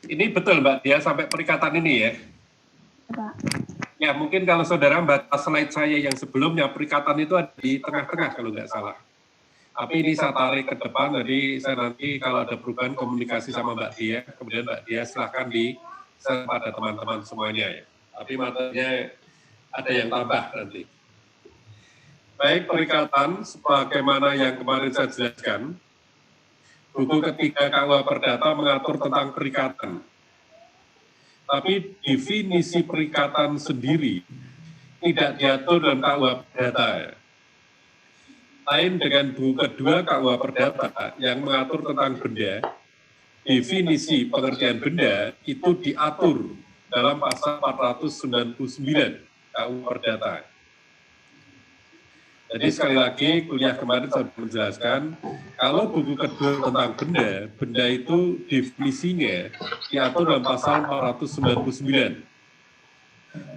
Ini betul Mbak Dia sampai perikatan ini ya? Pak. Ya mungkin kalau saudara baca slide saya yang sebelumnya, perikatan itu ada di tengah-tengah kalau nggak salah. Tapi ini saya tarik ke depan, jadi saya nanti kalau ada perubahan komunikasi sama Mbak Dia, kemudian Mbak Dia silahkan di-share pada teman-teman semuanya ya. Tapi materinya ada yang tambah nanti. Baik, perikatan sebagaimana yang kemarin saya jelaskan, buku ketiga KUH Perdata mengatur tentang perikatan. Tapi definisi perikatan sendiri tidak diatur dalam KUH Perdata. Lain dengan buku kedua KUH Perdata yang mengatur tentang benda, definisi pengertian benda itu diatur dalam pasal 499 KUH Perdata. Jadi sekali lagi kuliah kemarin saya menjelaskan, kalau buku kedua tentang benda, benda itu definisinya diatur dalam pasal 499.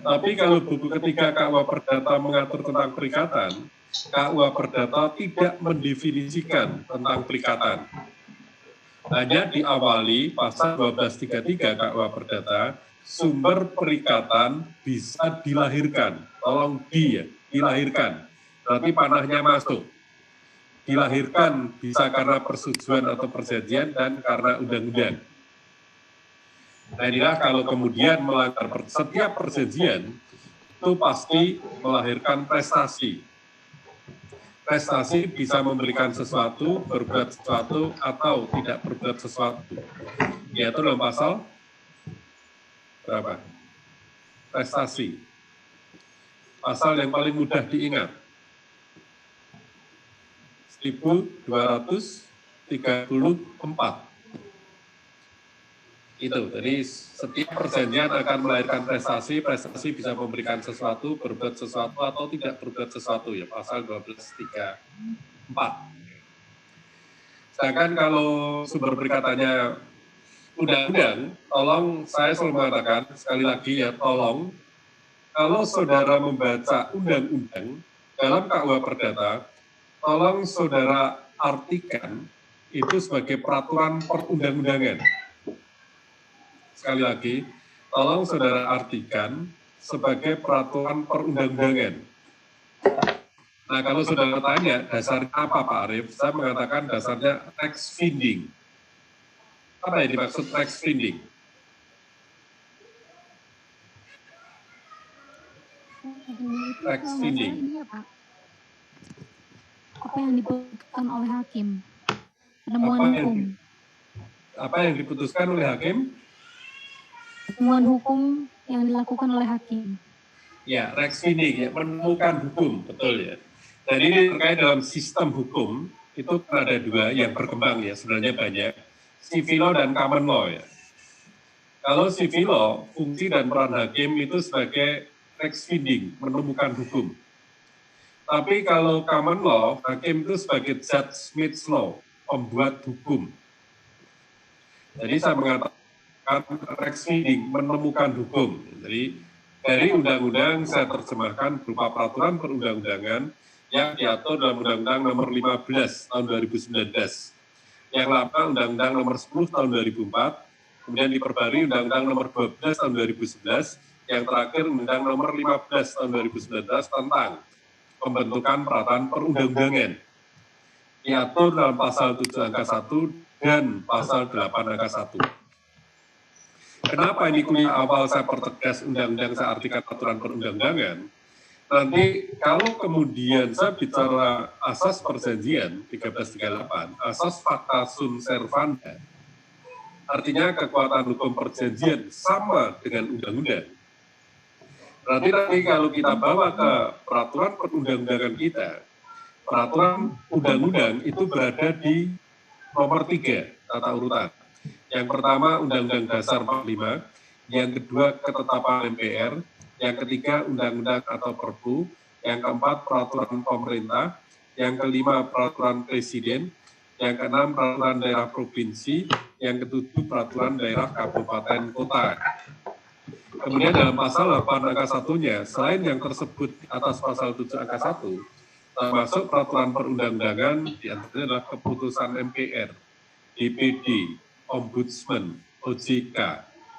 Tapi kalau buku ketiga KUH Perdata mengatur tentang perikatan, KUH Perdata tidak mendefinisikan tentang perikatan. Hanya diawali pasal 1233 KUH Perdata, sumber perikatan bisa dilahirkan. Tolong dilahirkan. Berarti panahnya masuk. Dilahirkan bisa karena persetujuan atau perjanjian dan karena undang-undang. Nah inilah kalau kemudian melanggar setiap perjanjian, itu pasti melahirkan prestasi. Prestasi bisa memberikan sesuatu, berbuat sesuatu, atau tidak berbuat sesuatu. Yaitu dalam pasal berapa? Prestasi. Pasal yang paling mudah diingat. 1234. Itu, jadi setiap perjanjian akan melahirkan prestasi, prestasi bisa memberikan sesuatu, berbuat sesuatu, atau tidak berbuat sesuatu, ya pasal 1234. Sedangkan kalau sumber perikatannya undang-undang, tolong saya selalu mengatakan, sekali lagi ya, tolong, kalau saudara membaca undang-undang dalam KUH Perdata, tolong saudara artikan itu sebagai peraturan perundang-undangan. Sekali lagi, tolong saudara artikan sebagai peraturan perundang-undangan. Nah, kalau saudara tanya dasarnya apa Pak Arief, saya mengatakan dasarnya tax finding. Apa yang dimaksud tax finding? Tax finding. Apa yang diputuskan oleh hakim? Penemuan hukum. Apa yang diputuskan oleh hakim? Penemuan hukum yang dilakukan oleh hakim. Ya, tax finding, ya, menemukan hukum, betul ya. Dan ini terkait dalam sistem hukum, itu ada dua yang berkembang ya, sebenarnya banyak. Civil law dan common law ya. Kalau civil law, fungsi dan peran hakim itu sebagai tax finding, menemukan hukum. Tapi kalau common law, hakim itu sebagai judge makes law, pembuat hukum. Jadi saya mengatakan tax finding, menemukan hukum. Jadi dari undang-undang saya terjemahkan berupa peraturan perundang-undangan yang diatur dalam Undang-Undang Nomor 15 Tahun 2019, yang lama Undang-Undang Nomor 10 Tahun 2004, kemudian diperbarui Undang-Undang Nomor 12 Tahun 2011, yang terakhir Undang-Undang Nomor 15 Tahun 2019 tentang pembentukan peraturan perundang-undangan. Diatur dalam pasal 7 angka 1 dan pasal 8 angka 1. Kenapa ini kuliah awal saya pertegas undang-undang, saya artikan aturan perundang-undangan? Nanti kalau kemudian saya bicara asas perjanjian 1338, asas fakta sunt servanda, artinya kekuatan hukum perjanjian sama dengan undang-undang. Berarti nanti kalau kita bawa ke peraturan perundang-undangan kita, peraturan undang-undang itu berada di nomor 3 tata urutan. Yang pertama Undang-Undang Dasar 45, yang kedua ketetapan MPR, yang ketiga Undang-Undang atau Perpu, yang keempat peraturan pemerintah, yang kelima peraturan presiden, yang keenam peraturan daerah provinsi, yang ketujuh peraturan daerah kabupaten kota. Kemudian dalam pasal 8 angka 1-nya, selain yang tersebut atas pasal 7 angka 1, termasuk peraturan perundang-undangan, diantaranya adalah keputusan MPR, DPD, Ombudsman, OJK,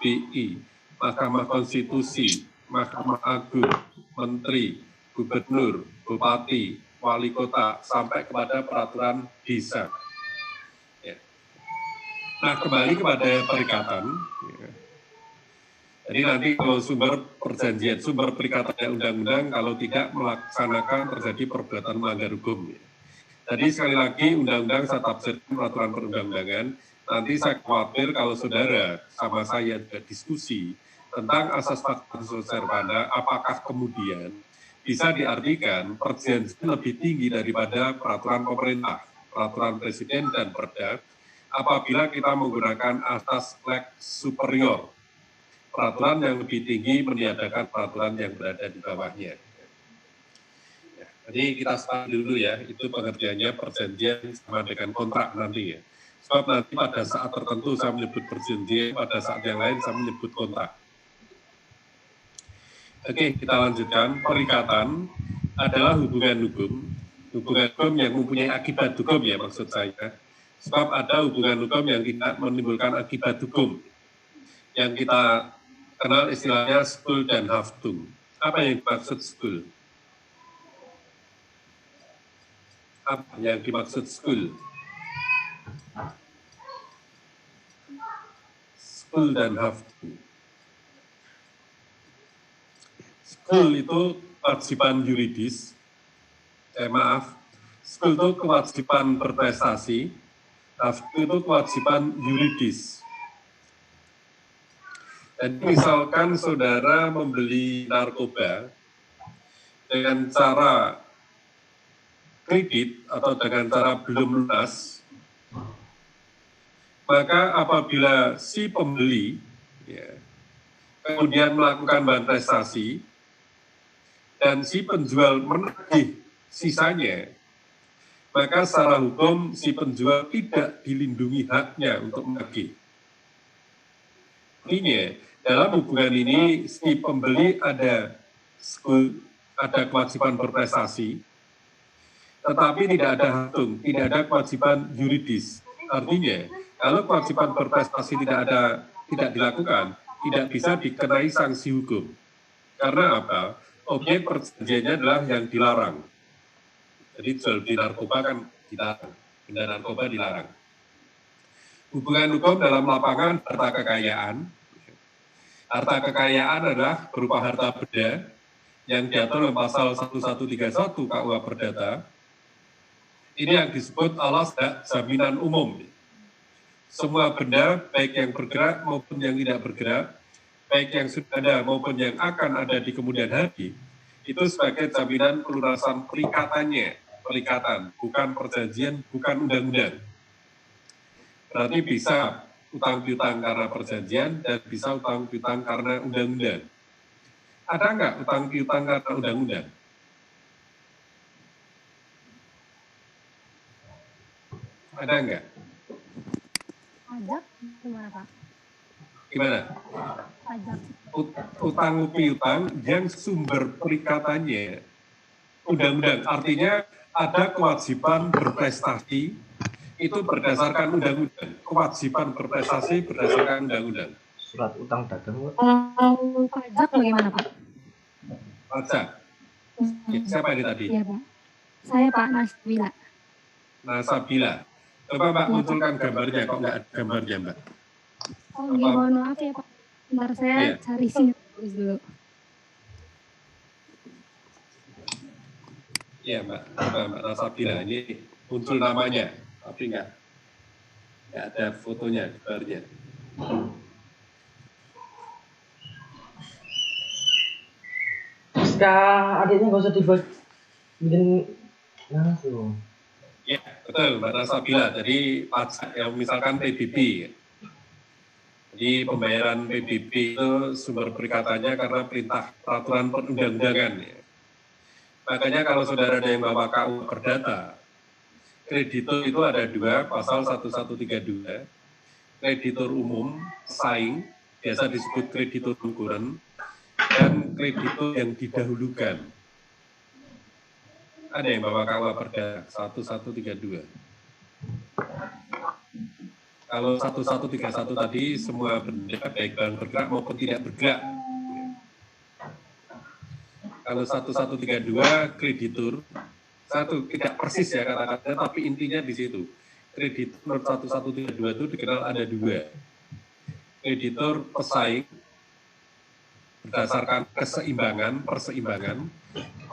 BI, Mahkamah Konstitusi, Mahkamah Agung, Menteri, Gubernur, Bupati, Wali Kota, sampai kepada peraturan desa. Ya. Nah, kembali kepada perikatan. Ya. Jadi nanti kalau sumber perjanjian, sumber perikatannya undang-undang, kalau tidak melaksanakan terjadi perbuatan melanggar hukum. Ya. Jadi sekali lagi undang-undang saya tafsirkan peraturan perundang-undangan. Nanti saya khawatir kalau saudara sama saya juga diskusi tentang asas fakta servanda, apakah kemudian bisa diartikan perjanjian lebih tinggi daripada peraturan pemerintah, peraturan presiden dan perda, apabila kita menggunakan asas lex superior, peraturan yang lebih tinggi meniadakan peraturan yang berada di bawahnya. Jadi kita start dulu ya, itu pengertiannya perjanjian sama dengan kontrak nanti ya. Sebab nanti pada saat tertentu saya menyebut perjanjian, pada saat yang lain saya menyebut kontrak. Oke, kita lanjutkan. Perikatan adalah hubungan hukum yang mempunyai akibat hukum ya maksud saya. Sebab ada hubungan hukum yang tidak menimbulkan akibat hukum. Yang kita kenal istilahnya skul dan haftung. Apa yang dimaksud skul? Apa yang dimaksud skul? Skul dan haftung. Skul itu kewajiban yuridis. Skul itu kewajiban berprestasi. Haftung itu kewajiban yuridis. Jadi misalkan saudara membeli narkoba dengan cara kredit atau dengan cara belum lunas, maka apabila si pembeli ya, kemudian melakukan prestasi dan si penjual menagih sisanya, maka secara hukum si penjual tidak dilindungi haknya untuk menagih. Artinya, dalam hubungan ini si pembeli ada kewajiban berprestasi, tetapi tidak ada haftung, tidak ada kewajiban yuridis. Artinya, kalau kewajiban berprestasi tidak dilakukan, tidak bisa dikenai sanksi hukum. Karena apa? Objek perjanjiannya adalah yang dilarang. Jadi jual beli narkoba kan dilarang, benda narkoba dilarang. Hubungan hukum dalam lapangan harta kekayaan. Harta kekayaan adalah berupa harta benda yang diatur dalam pasal 1131 KUH Perdata. Ini yang disebut alas hak jaminan umum. Semua benda, baik yang bergerak maupun yang tidak bergerak, baik yang sudah ada maupun yang akan ada di kemudian hari, itu sebagai jaminan pelunasan perikatannya. Perikatan, bukan perjanjian, bukan undang-undang. Berarti bisa utang piutang karena perjanjian dan bisa utang piutang karena undang-undang. Ada nggak utang piutang karena undang-undang? Ada nggak? Pajak gimana Pak? Gimana? Pajak. Utang piutang yang sumber perikatannya undang-undang. Artinya ada kewajiban berprestasi itu berdasarkan undang-undang. Kewajiban berprestasi berdasarkan undang-undang. Surat utang dagang. Kalau pajak bagaimana Pak? Pajak. Siapa ini tadi? Iya Pak. Saya Pak Nasbila. Nasabila. Coba Mbak munculkan gambarnya, kok nggak ada gambarnya Mbak? Oh iya, mohon maaf ya Pak. Bentar saya cari sini dulu. Iya Mbak, Mbak Nasabila ini muncul namanya, tapi nggak ada fotonya, gambarnya. Sekarang adiknya nggak usah dibuat bikin langsung. Ya, betul, Mbak Nasabila. Jadi pajak yang misalkan PBB, jadi pembayaran PBB itu sumber perikatannya karena perintah peraturan perundang-undangan. Ya. Makanya kalau saudara ada yang bawa KUH Perdata, kreditur itu ada dua, pasal 1132, kreditur umum, saing, biasa disebut kreditur concurrent, dan kreditur yang didahulukan. Ada yang bawa KUH Perdata 1132. Kalau 1131 tadi semua benda baik barang bergerak maupun tidak bergerak. Kalau 1132 kreditur, satu tidak persis ya kata-katanya, tapi intinya di situ. Kreditur menurut 1132 itu dikenal ada dua. Kreditur pesaing berdasarkan perseimbangan,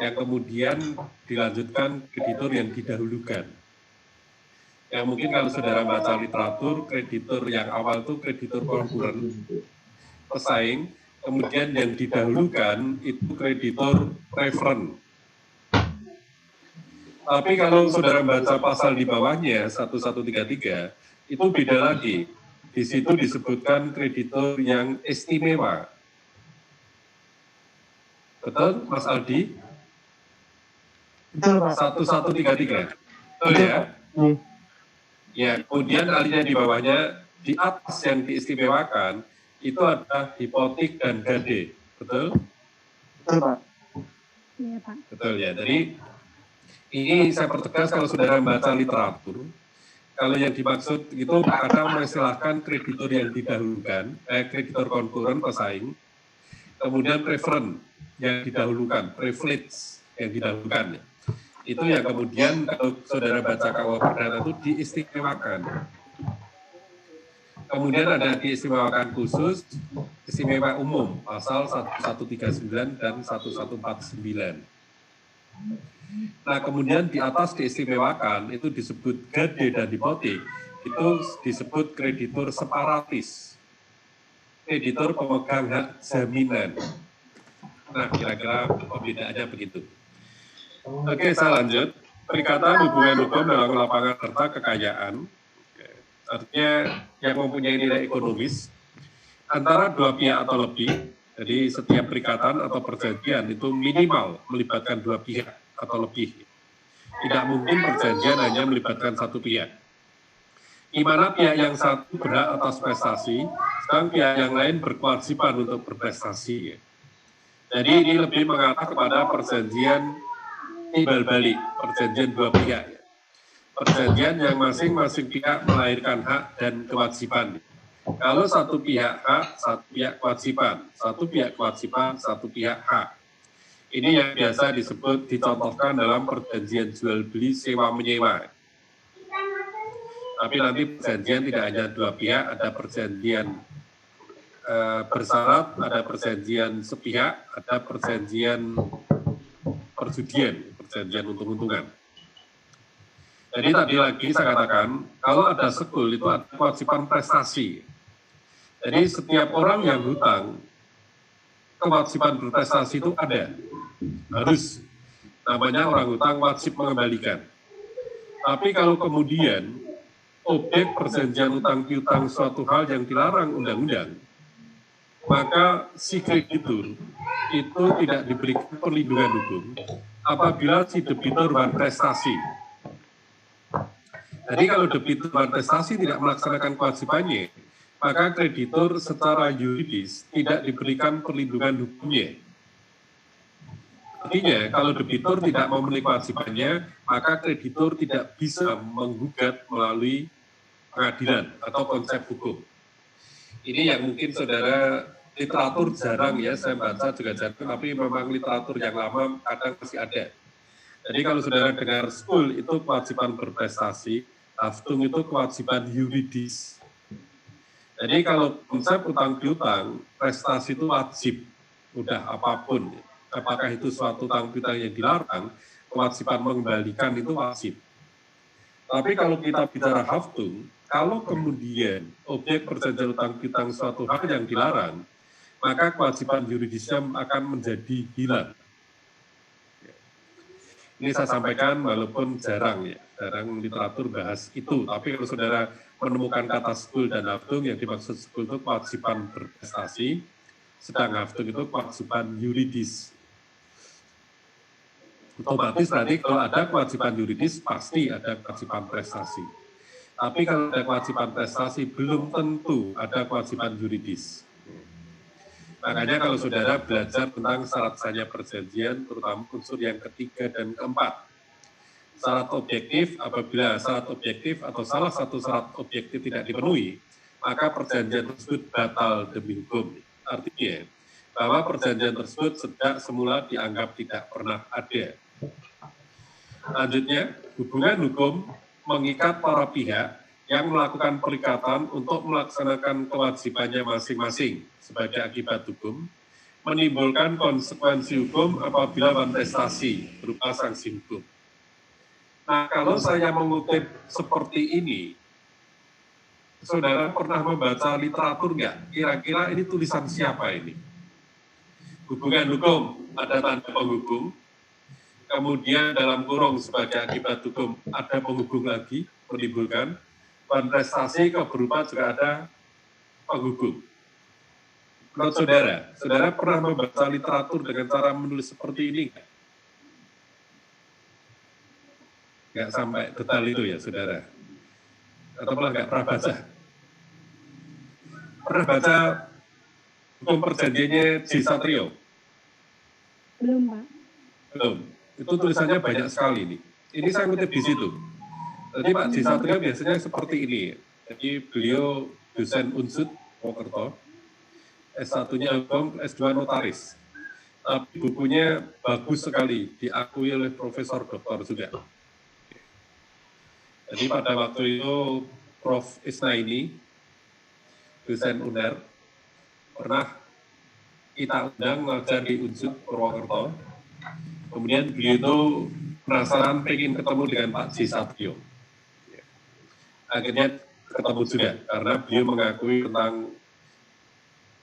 yang kemudian dilanjutkan kreditur yang didahulukan. Yang mungkin kalau saudara baca literatur, kreditur yang awal itu kreditur konkuren, pesaing, kemudian yang didahulukan itu kreditur preferen. Tapi kalau saudara baca pasal di bawahnya, 1133, itu beda lagi. Di situ disebutkan kreditur yang istimewa. Betul, Mas Aldi? Betul, Pak. 1133. Betul ya? Ya, kemudian alinea di bawahnya, di atas yang diistimewakan, itu ada hipotek dan gade. Betul? Betul, Pak. Iya, Pak. Betul ya. Jadi, ini saya pertegas kalau saudara membaca literatur, kalau yang dimaksud itu kadang mengistilahkan kreditur yang didahulukan, kreditur konkuren pesaing, kemudian preferen yang didahulukan, privilege yang didahulukan. Itu yang kemudian kalau saudara baca KUH Perdata itu diistimewakan. Kemudian ada diistimewakan khusus, istimewa umum, pasal 1139 dan 1149. Nah, kemudian di atas diistimewakan, itu disebut gade dan hipotek, itu disebut kreditur separatis. Kreditur pemegang hak jaminan. Nah, kira-kira perbedaannya begitu. Oke, saya lanjut. Perikatan hubungan hukum dalam lapangan harta kekayaan, artinya yang mempunyai nilai ekonomis, antara dua pihak atau lebih. Jadi setiap perikatan atau perjanjian itu minimal melibatkan dua pihak atau lebih. Tidak mungkin perjanjian hanya melibatkan satu pihak. Di mana pihak yang satu berhak atas prestasi, sedang pihak yang lain berkewajiban untuk berprestasi. Jadi ini lebih mengarah kepada perjanjian timbal balik, perjanjian dua pihak. Perjanjian yang masing-masing pihak melahirkan hak dan kewajiban. Kalau satu pihak hak, satu pihak kewajiban, satu pihak kewajiban, satu pihak hak. Ini yang biasa disebut, dicontohkan dalam perjanjian jual beli sewa menyewa. Tapi nanti perjanjian tidak hanya dua pihak, ada perjanjian bersyarat, ada perjanjian sepihak, ada perjanjian perjudian, perjanjian untung-untungan. Jadi tadi lagi saya katakan, kalau ada sekul itu ada kewajiban prestasi. Jadi setiap orang yang hutang, kewajiban berprestasi itu ada. Harus, namanya orang hutang wajib mengembalikan. Tapi kalau kemudian objek perjanjian utang piutang suatu hal yang dilarang undang-undang, maka si kreditur itu tidak diberikan perlindungan hukum apabila si debitur berprestasi. Jadi kalau debitur berprestasi tidak melaksanakan kewajibannya, maka kreditur secara yuridis tidak diberikan perlindungan hukumnya. Artinya, kalau debitur tidak memenuhi kewajibannya, maka kreditur tidak bisa menggugat melalui pengadilan atau konsep hukum. Ini yang mungkin saudara literatur jarang ya, saya baca juga jarang, tapi memang literatur yang lama kadang masih ada. Jadi kalau saudara dengar school itu kewajiban berprestasi, haftung itu kewajiban yuridis. Jadi kalau konsep utang piutang, prestasi itu wajib, udah apapun. Apakah itu suatu utang piutang yang dilarang, kewajiban mengembalikan itu wajib. Tapi kalau kita bicara haftung, kalau kemudian objek perjanjian utang piutang suatu hal yang dilarang, maka kewajiban yuridisnya akan menjadi hilang. Ini saya sampaikan walaupun jarang ya, jarang literatur bahas itu. Tapi kalau saudara menemukan kata school dan haftung, yang dimaksud school itu kewajiban berprestasi, sedang haftung itu kewajiban yuridis. Otomatis nanti kalau ada kewajiban yuridis, pasti ada kewajiban prestasi. Tapi kalau ada kewajiban prestasi, belum tentu ada kewajiban yuridis. Makanya kalau saudara belajar tentang syarat sahnya perjanjian, terutama unsur yang ketiga dan keempat. syarat objektif. Apabila syarat objektif atau salah satu syarat objektif tidak dipenuhi, maka perjanjian tersebut batal demi hukum. Artinya bahwa perjanjian tersebut sejak semula dianggap tidak pernah ada. Lanjutnya, hubungan hukum mengikat para pihak yang melakukan perikatan untuk melaksanakan kewajibannya masing-masing sebagai akibat hukum, menimbulkan konsekuensi hukum apabila kontestasi berupa sanksi hukum. Nah, kalau saya mengutip seperti ini, saudara pernah membaca literatur nggak? Kira-kira ini tulisan siapa ini? Hubungan hukum, ada tanda penghubung, kemudian dalam kurung sebagai akibat hukum ada penghubung lagi, menimbulkan kontestasi berupa juga ada penghubung. Menurut saudara, saudara pernah membaca literatur dengan cara menulis seperti ini nggak? Nggak sampai detail itu ya, saudara? Atau malah nggak pernah baca? Pernah baca hukum perjanjiannya J. Satrio? Belum, Pak. Belum. Itu tulisannya banyak sekali nih. Ini saya kutip di situ. Jadi Pak J. Satrio biasanya seperti ini. Jadi beliau dosen Unsud, Purwokerto, S1-nya hukum, S2 notaris. Tapi bukunya bagus sekali, diakui oleh Profesor Doktor juga. Jadi pada waktu itu Prof. Isnaini, dosen UNER, pernah kita undang ngajar di Unsud Purwokerto. Kemudian beliau itu penasaran pengen ketemu dengan Pak J. Satrio. Akhirnya ketemu juga, karena beliau mengakui tentang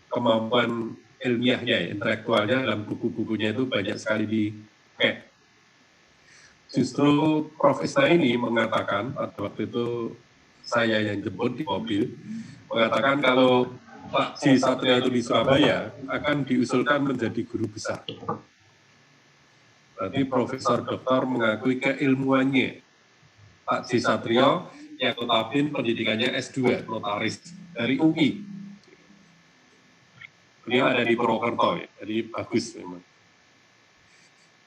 kemampuan ilmiahnya, intelektualnya dalam buku-bukunya itu banyak sekali dipakai. Justru Prof. Isnaini mengatakan, pada waktu itu saya yang jemput di mobil, mengatakan kalau Pak J. Satrio itu di Surabaya akan diusulkan menjadi guru besar. Berarti Profesor Doktor mengakui keilmuannya Pak J. Satrio yang notabene pendidikannya S2, notaris dari UI. Beliau ada di Purwokerto ya, jadi bagus memang.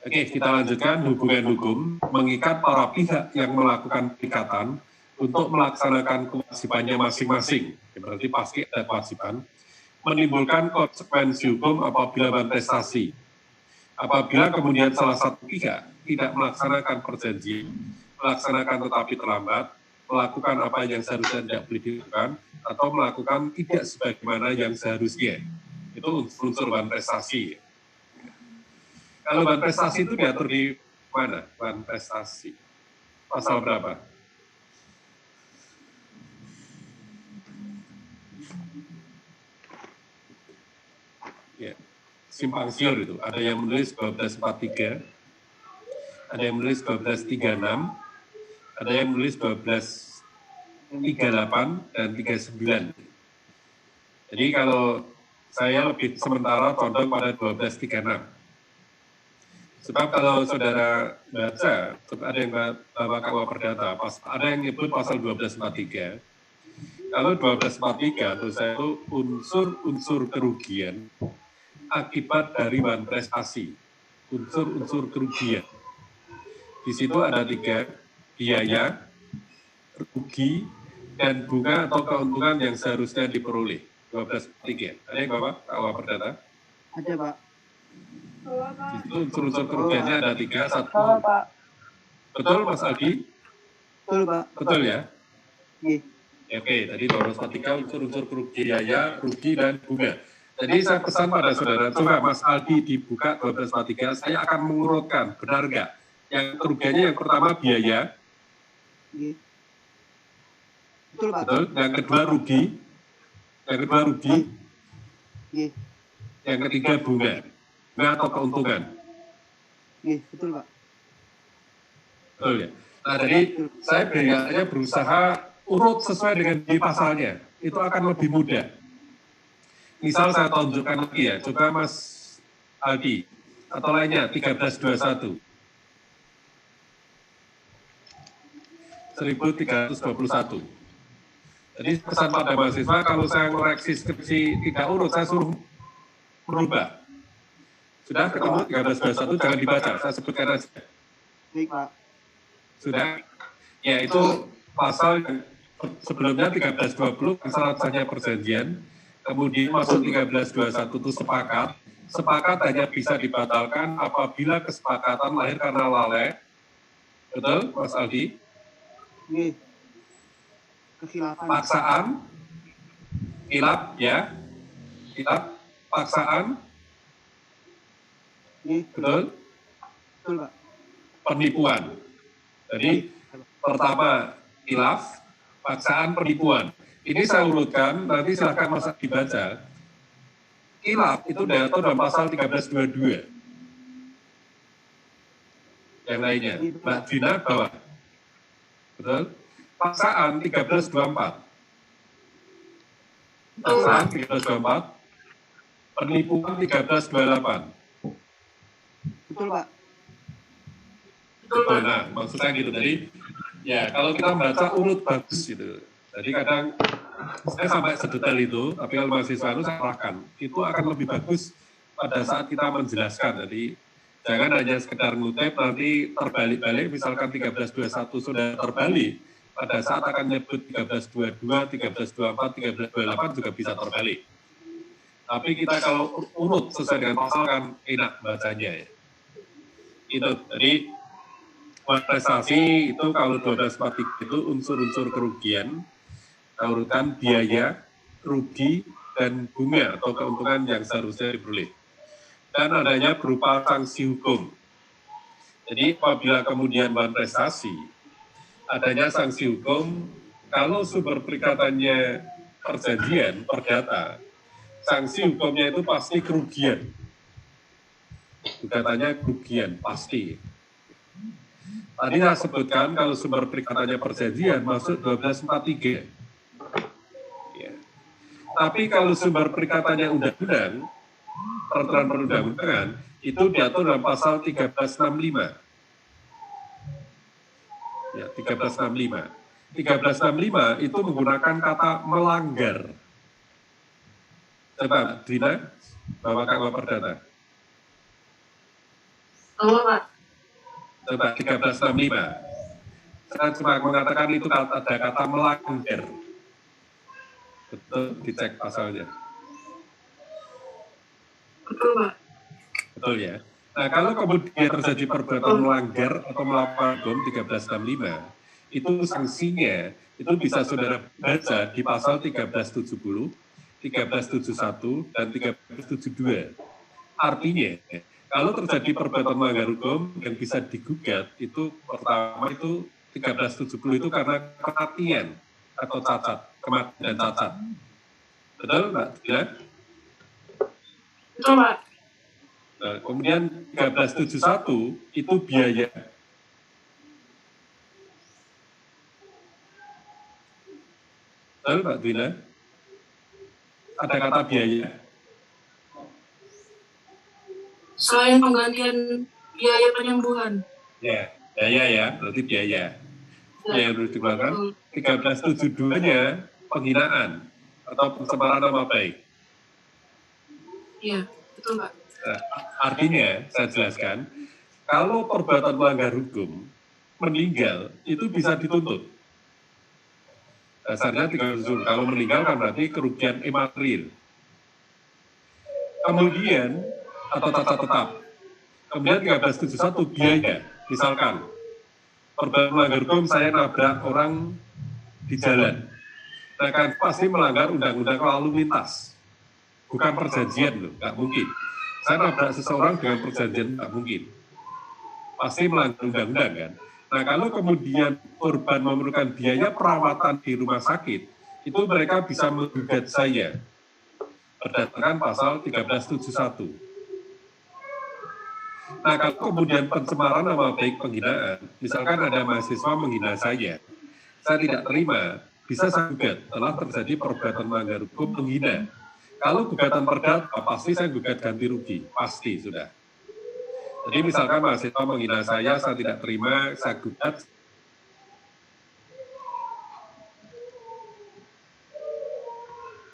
Oke, kita lanjutkan. Hubungan hukum mengikat para pihak yang melakukan perikatan untuk melaksanakan kewajibannya masing-masing. Berarti pasti ada kewajiban. Menimbulkan konsekuensi hukum apabila kontestasi. Apabila kemudian salah satu pihak tidak melaksanakan perjanjian, melaksanakan tetapi terlambat, melakukan apa yang seharusnya tidak boleh dilakukan, atau melakukan tidak sebagaimana yang seharusnya. Itu unsur kontestasi. Kalau kontestasi itu diatur di mana? Kontestasi. Pasal berapa? Ya, simpang siur itu. Ada yang menulis 1243, ada yang menulis 1236, ada yang menulis 1238 dan 39. Jadi kalau saya lebih sementara condong pada 1236. Sebab kalau saudara baca, ada yang bawa KUA Perdata, ada yang nyebut pasal 1243. Kalau 1243 itu saya itu unsur-unsur kerugian akibat dari prestasi, unsur-unsur kerugian. Di situ ada 3, biaya, rugi, dan bunga atau keuntungan yang seharusnya diperoleh. 1243. Ada yang bawa KUA Perdata? Ada, Pak. Di situ unsur-unsur kerugiannya ada 3, 1. Pak. Betul, Mas Aldi? Betul, Pak. Betul ya? Iya. Oke, tadi 1243 unsur-unsur kerugian, biaya, rugi, dan bunga. Jadi saya pesan pada saudara, coba Mas Aldi dibuka 1243, saya akan mengurutkan, benar nggak? Yang kerugiannya yang pertama biaya. Iya. Betul, Pak. Betul. Yang kedua rugi. Yang kedua rugi. Iya. Yang ketiga bunga. Bunga atau keuntungan. Iya, betul, Pak. Betul ya? Nah, jadi saya biasanya berusaha urut sesuai dengan di pasalnya. Itu akan lebih mudah. Misal saya tunjukkan lagi ya, coba Mas Aldi, atau lainnya, 1321. 1321. Jadi pesan pada mahasiswa, kalau saya ngoreksi skripsi tidak urut, saya suruh merubah. Sudah ketemu 1321, jangan dibaca, saya sebutkan aja. Baik, Pak. Sudah? Ya, itu pasal yang sebelumnya 1320 kan syarat sahnya perjanjian, kemudian masuk 1321 itu sepakat hanya bisa dibatalkan apabila kesepakatan lahir karena lalai. Betul, Mas Aldi? Nggih. Kekhilafan. Paksaan, khilaf, ya. Khilaf, paksaan, Nggih. betul? Betul, Pak. Penipuan. Jadi, pertama, khilaf, paksaan, penipuan. Ini saya urutkan, nanti silakan Mas dibaca. Khilaf itu diatur dalam pasal 1322. Yang lainnya, Mbak Dina bawah. Betul? Paksaan 1324. Paksaan 1324. Penipuan 1328. Betul, Pak. Betul, nah maksudnya gitu. Jadi, ya kalau kita membaca urut bagus gitu. Jadi kadang saya sampai sedetail itu, tapi kalau mahasiswa itu saya arahkan, itu akan lebih bagus pada saat kita menjelaskan. Jadi jangan hanya sekedar ngutip, nanti terbalik-balik, misalkan 1321 sudah terbalik, pada saat akan nyebut 1322, 1324, 1328 juga bisa terbalik. Tapi kita kalau urut sesuai dengan pasal kan enak bacanya ya. Itu, jadi prestasi itu kalau 1243 itu unsur-unsur kerugian, urutan biaya, rugi, dan bunga atau keuntungan yang seharusnya diperoleh. Dan adanya berupa sanksi hukum. Jadi apabila kemudian prestasi, adanya sanksi hukum, kalau sumber perikatannya perjanjian, perdata, sanksi hukumnya itu pasti kerugian. Gugatannya kerugian, pasti. Tadi saya sebutkan kalau sumber perikatannya perjanjian masuk 1243. Ya. Tapi kalau sumber perikatannya undang-undang, peraturan perundang-undangan, itu diatur dalam pasal 1365. Ya, 1365. 1365 itu menggunakan kata melanggar. Coba, Dina, bawakan lapor data. Pak. Coba 1365. Saya cuma mengatakan itu ada kata melanggar. Betul, dicek pasalnya. Betul, Pak. Betul ya. Nah, kalau kemudian terjadi perbuatan melanggar atau melawan hukum 1365, itu sanksinya itu bisa saudara baca di pasal 1370, 1371, dan 1372. Artinya, kalau terjadi perbuatan melanggar hukum yang bisa digugat, itu pertama itu 1370 itu karena kematian atau cacat, kematian dan cacat. Betul, Mbak Dina? Betul, Pak. Nah, kemudian 1371 itu biaya. Betul, Mbak Dina? Ada kata biaya. Selain penggantian biaya penyembuhan. Ya, biaya ya, berarti biaya. Yang harus dikeluarkan. Betul. 1372-nya penghinaan atau pencemaran nama baik. Iya, betul, Pak. Nah, artinya, saya jelaskan, kalau perbuatan melanggar hukum, meninggal, itu bisa dituntut. Dasarnya 3 kalau meninggal kan berarti kerugian imaterial. Kemudian, atau cacat tetap. Kemudian 1371 biaya, misalkan, perbuatan melanggar hukum saya nabrak orang di jalan. Nah kan pasti melanggar undang-undang lalu lintas. Bukan perjanjian loh, nggak mungkin. Saya nabrak seseorang dengan perjanjian, nggak mungkin. Pasti melanggar undang-undang kan. Nah kalau kemudian korban memerlukan biaya perawatan di rumah sakit, itu mereka bisa menggugat saya berdasarkan pasal 1371. Nah kalau kemudian pencemaran nama baik penghinaan, misalkan ada mahasiswa menghina saya tidak terima, bisa saya gugat telah terjadi perbuatan melanggar hukum menghina. Kalau gugatan perdata, pasti saya gugat ganti rugi, pasti sudah. Jadi misalkan mahasiswa menghina saya tidak terima, saya gugat